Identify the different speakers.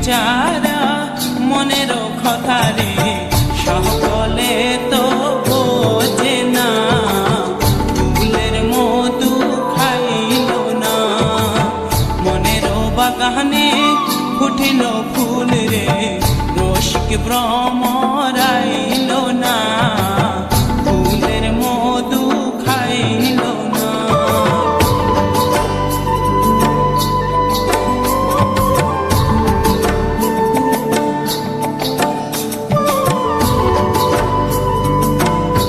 Speaker 1: বেচারা মনের কথা রে সকলে তো বোঝে না, ফুলের মধু খাইল না। মনের বাগানে ফুটিল ফুল রে রসিক ব্রহ্ম